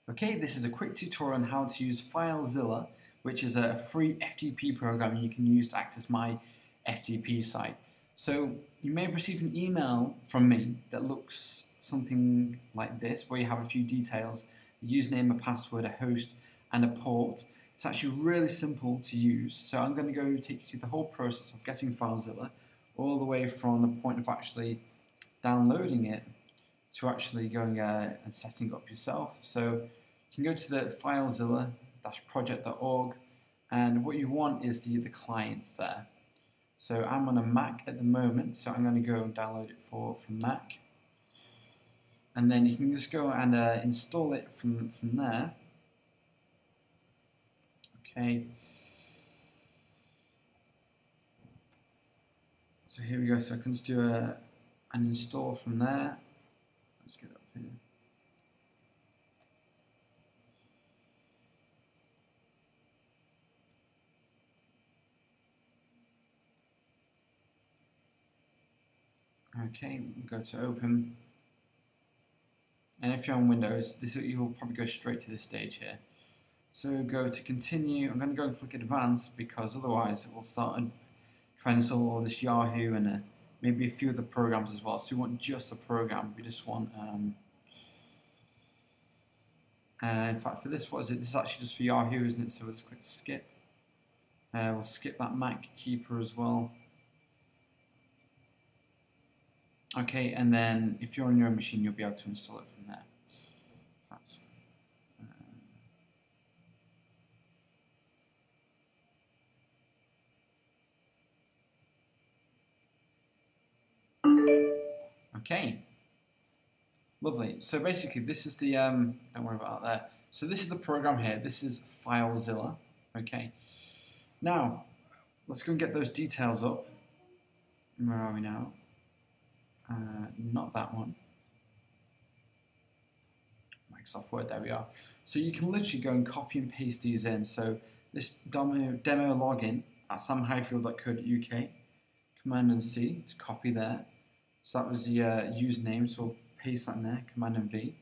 Okay, this is a quick tutorial on how to use FileZilla, which is a free FTP program you can use to access my FTP site. So you may have received an email from me that looks something like this, where you have a few details, a username, a password, a host, and a port. It's actually really simple to use. So I'm going to go take you through the whole process of getting FileZilla, all the way from the point of actually downloading it to actually going and setting up yourself. So you can go to the filezilla-project.org, and what you want is the clients there. So I'm on a Mac at the moment, so I'm going to go and download it from Mac. And then you can just go and install it from there. Okay. So here we go. So I can just do an install from there. Let's get up here. Okay, go to open. And if you're on Windows, you will probably go straight to this stage here. So go to continue. I'm going to go and click advanced because otherwise it will start trying to install all this Yahoo and maybe a few other programs as well. So we want just a program. We just want in fact, for this, what is it? This is actually just for Yahoo, isn't it? So we'll just click skip. We'll skip that Mac Keeper as well. Okay, and then if you're on your own machine, you'll be able to install it from there. That's, okay, lovely. So basically, this is the don't worry about that. So this is the program here. This is FileZilla. Okay. Now, let's go and get those details up. Where are we now? Not that one. Microsoft Word, there we are. So you can literally go and copy and paste these in. So this demo login at samhighfield.co.uk, Command and C to copy there. So that was the username, so paste that in there, Command and V,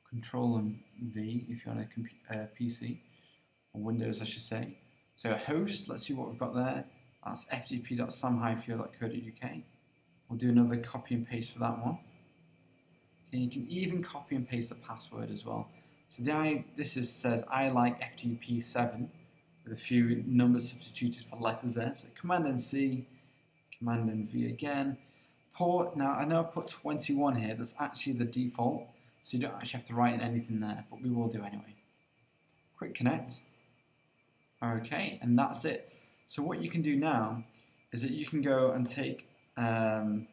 Control and V if you're on a PC, or Windows I should say. So a host, let's see what we've got there. That's ftp.samhighfield.co.uk. We'll do another copy and paste for that one. Okay, you can even copy and paste the password as well. So says I like FTP7 with a few numbers substituted for letters there. So Command and C, Command and V again. Port, now I know I've put 21 here, that's actually the default, so you don't actually have to write in anything there, but we will do anyway. Quick connect. Okay, and that's it. So what you can do now is that you can go and take a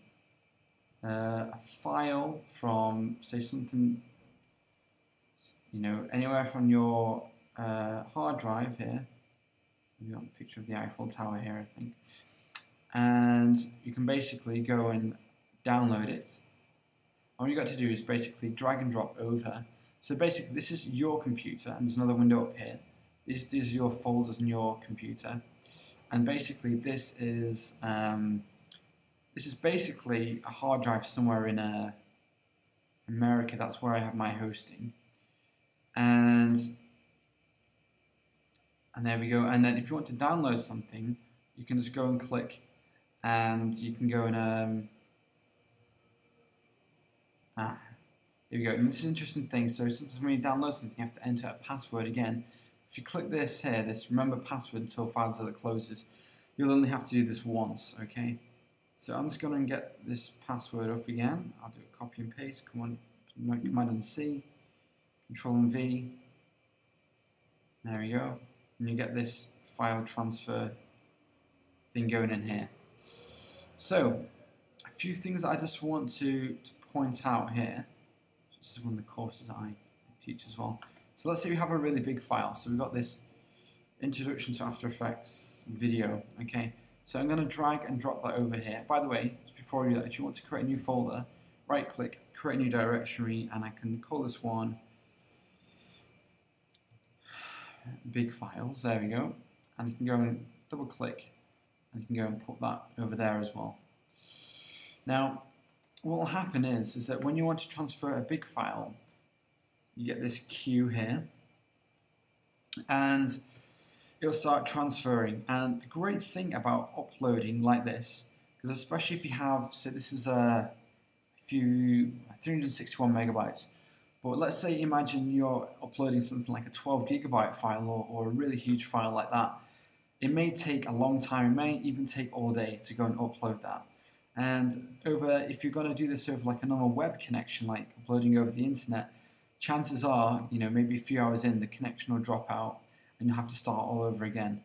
file from, say, something, anywhere from your hard drive here. We've got a picture of the Eiffel Tower here, I think. And you can basically go and download it. All you got to do is basically drag and drop over. So basically, this is your computer, and there's another window up here. These are your folders in your computer, and basically this is basically a hard drive somewhere in America. That's where I have my hosting, and there we go. And then if you want to download something, you can just go and click, and you can go and here we go. And this is an interesting thing. So sometimes when you download something, you have to enter a password again. If you click this here, this remember password until FileZilla closes, you'll only have to do this once, okay? So I'm just going to get this password up again. I'll do a copy and paste, Command and C, Control and V. There we go. And you get this file transfer thing going in here. So, a few things I just want to point out here. This is one of the courses that I teach as well. So let's say we have a really big file. So we've got this Introduction to After Effects video, okay? So I'm going to drag and drop that over here. By the way, just before I do that, if you want to create a new folder, right click, create a new directory, and I can call this one Big Files, there we go. And you can go and double click, and you can go and put that over there as well. Now, what will happen is that when you want to transfer a big file, you get this queue here, and it'll start transferring. And the great thing about uploading like this, because especially if you have, so this is a few 361 megabytes, but let's say imagine you're uploading something like a 12 gigabyte file or a really huge file like that. It may take a long time, it may even take all day to go and upload that. And if you're going to do this over like a normal web connection, like uploading over the internet, chances are, maybe a few hours in, the connection will drop out and you'll have to start all over again.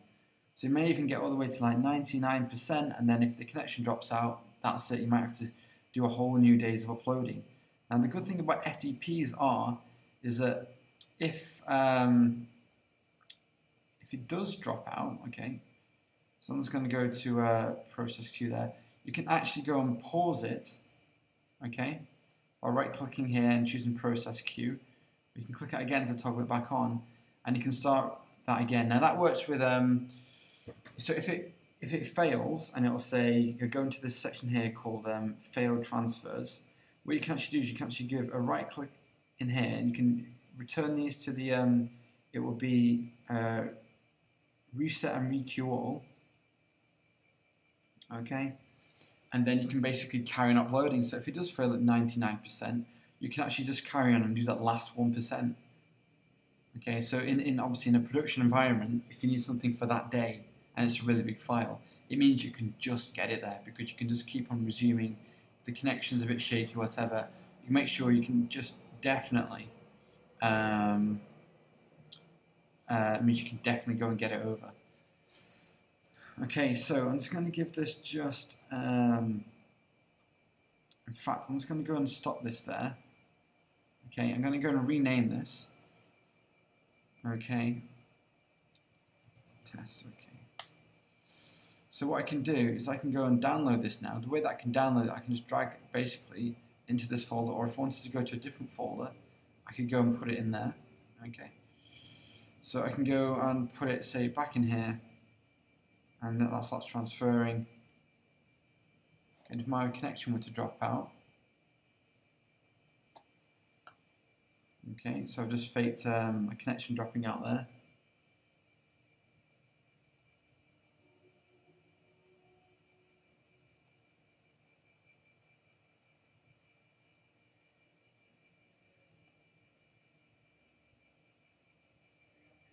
So you may even get all the way to like 99%, and then if the connection drops out, that's it. You might have to do a whole new days of uploading. And the good thing about FTPs is that if it does drop out, okay, so I'm just going to go to process queue there. You can actually go and pause it, okay, by right-clicking here and choosing process queue. You can click it again to toggle it back on, and you can start that again. Now that works with so if it fails, and it'll say you're going to this section here called failed transfers. What you can actually do is you can actually give a right-click in here, and you can return these to the it will be reset and requeue all, okay, and then you can basically carry on uploading. So if it does fail at 99%, you can actually just carry on and do that last 1%. Okay, so obviously in a production environment, if you need something for that day and it's a really big file, it means you can just get it there, because you can just keep on resuming. If the connection's a bit shaky, whatever, you make sure you can just definitely means you can definitely go and get it over. Okay, so I'm just going to give this just, in fact, I'm just going to go and stop this there. Okay, I'm going to go and rename this. Okay, test, okay. So what I can do is I can go and download this now. The way that I can download it, I can just drag it basically into this folder, or if I wanted to go to a different folder, I could go and put it in there. Okay. So I can go and put it, say, back in here, and that starts transferring. And if my connection were to drop out, okay, so I've just faked a connection dropping out there.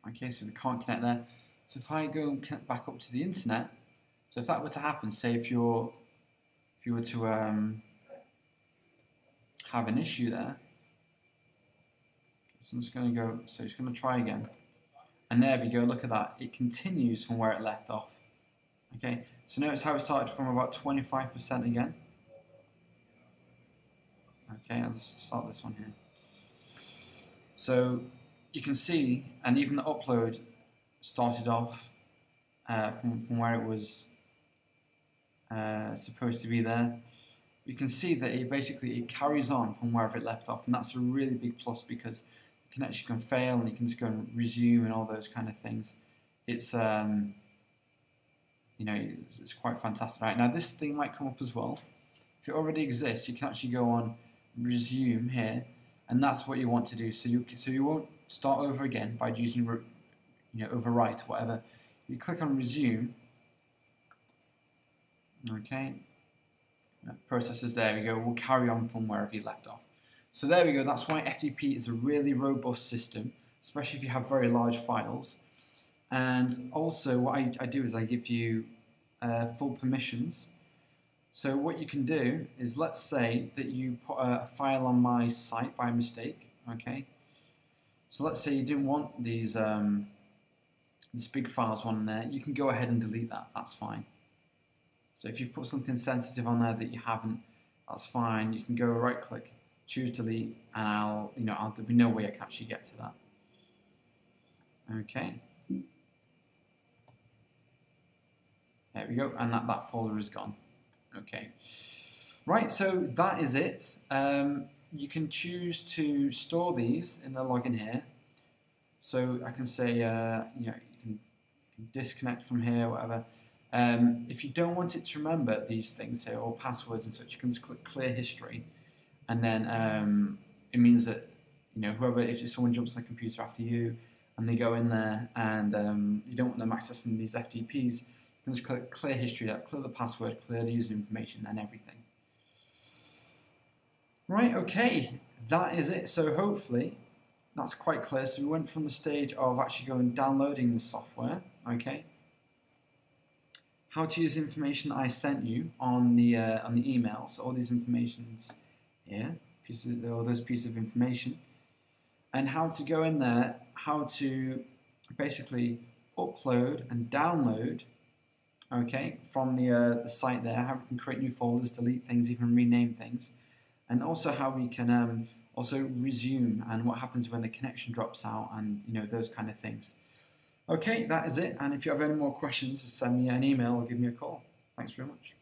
Okay, so we can't connect there. So if I go and connect back up to the internet, so if that were to happen, say if you were to have an issue there, so I'm just going to go, so it's going to try again, and there we go, look at that, it continues from where it left off. Okay, so notice how it started from about 25% again. Okay, I'll just start this one here. So you can see, and even the upload started off from where it was supposed to be there. You can see that it carries on from wherever it left off, and that's a really big plus, because the connection can fail and you can just go and resume and all those kind of things. It's it's quite fantastic. Right, now this thing might come up as well. If it already exists, you can actually go on resume here, and that's what you want to do. So you won't start over again by using overwrite, whatever. You click on resume. Okay, processes, there we go, we'll carry on from wherever you left off. So there we go, that's why FTP is a really robust system, especially if you have very large files. And also what I do is I give you full permissions. So what you can do is, let's say that you put a file on my site by mistake, okay? So let's say you didn't want these big files on there, you can go ahead and delete that, that's fine. So if you've put something sensitive on there that you haven't, that's fine. You can go right click, choose delete, and there'll be no way I can actually get to that. Okay. There we go, and that folder is gone. Okay. Right, so that is it. You can choose to store these in the login here. So I can say, you can disconnect from here, whatever. If you don't want it to remember these things here, or passwords and such, you can just click clear history, and then it means that you know, whoever, if someone jumps on the computer after you and they go in there and you don't want them accessing these FTPs, you can just click clear history, clear the password, clear the user information and everything. Right, okay, that is it. So hopefully that's quite clear. So we went from the stage of actually going and downloading the software, okay? How to use information I sent you on the email. So all these informations here, all those pieces of information, and how to go in there, how to basically upload and download, okay, from the site there. How we can create new folders, delete things, even rename things, and also how we can also resume and what happens when the connection drops out, and you know, those kind of things. Okay, that is it. And if you have any more questions, send me an email or give me a call. Thanks very much.